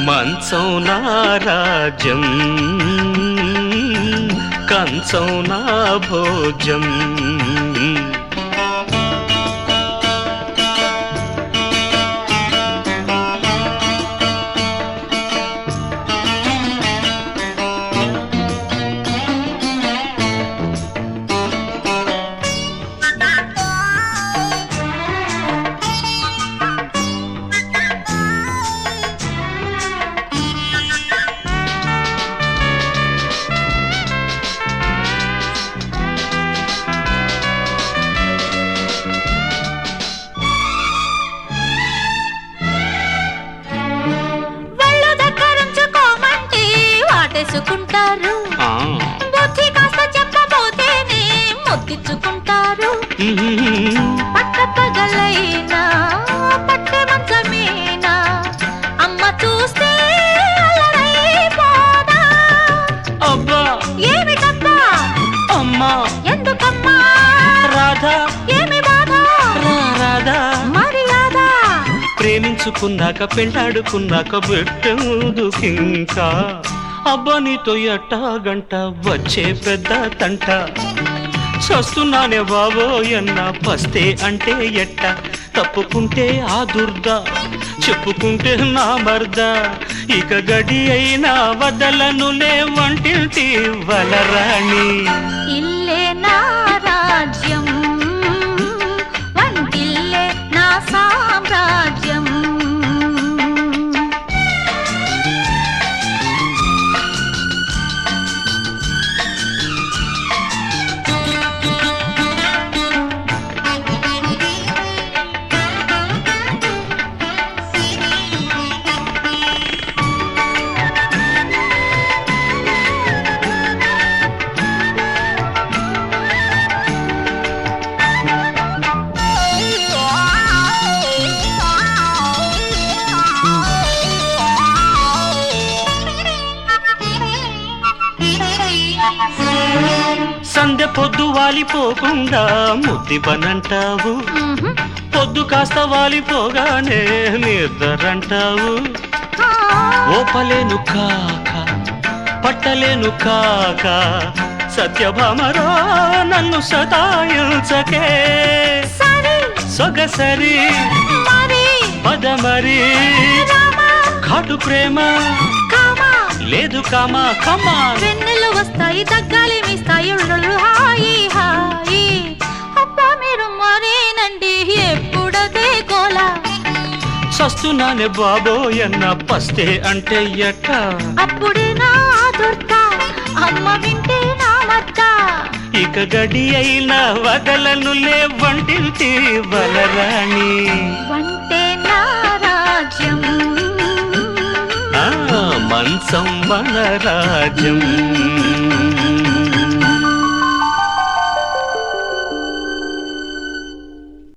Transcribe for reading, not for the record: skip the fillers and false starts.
మంచం నా రాజ్యం కంచం నా భోజం బుద్ధి కాస్త చెప్పబోతేనే ముద్దిచ్చుకుంటారు పట్టపగలైనా పట్టె మంచమేనా అమ్మ చూస్తే అల్లరైపోదా అబ్బా ఏమిటబ్బా అమ్మా ఎందుకమ్మా రాధా ఏమి బాధ రాధా మర్యాద ప్రేమించుకున్నాక పెళ్ళాడుకున్నాక పెట్టెందుకింకా అబ్బా నీతో ఎట్టాగంట వచ్చే పెద్ద తంట చస్తున్నానే బాబో ఎన్న పస్తే అంటే ఎట్ట తప్పుకుంటే ఆ దుర్ద చెప్పుకుంటే నా మర్ద ఇక గడి అయినా వదలనులే వంటింటి వలరాణి ఇల్లే నా రాజ్యం వంటిల్లే నా సామ్రాజ్యం సందె పొద్దు వాలిపోకుండా ముద్దిపనంటావు పొద్దు కాస్త వాలిపోగానే నిద్రంటావు ఓపలేను కాక పట్టలేను కాక సత్యభామరో నన్ను సతాయించకే సొగసరి పదమరి ఘాటు ప్రేమ లేదు కామా కమా వెన్నెలు వస్తాయి దగ్గాలి మీస్తాయి హాయి హాయి అబ్బా మీరు మరేనండి ఎప్పుడదే కోలా చస్తున్నానే బాబోయన్న పస్తే అంటే ఎట్ట అప్పుడే నా దుర్త అమ్మ వింటే నా మత్త ఇక గడి అయినా వదలనులే వంటింటి వలరాణి వంటే నా రాజ్యం మంచం మన రాజ్యం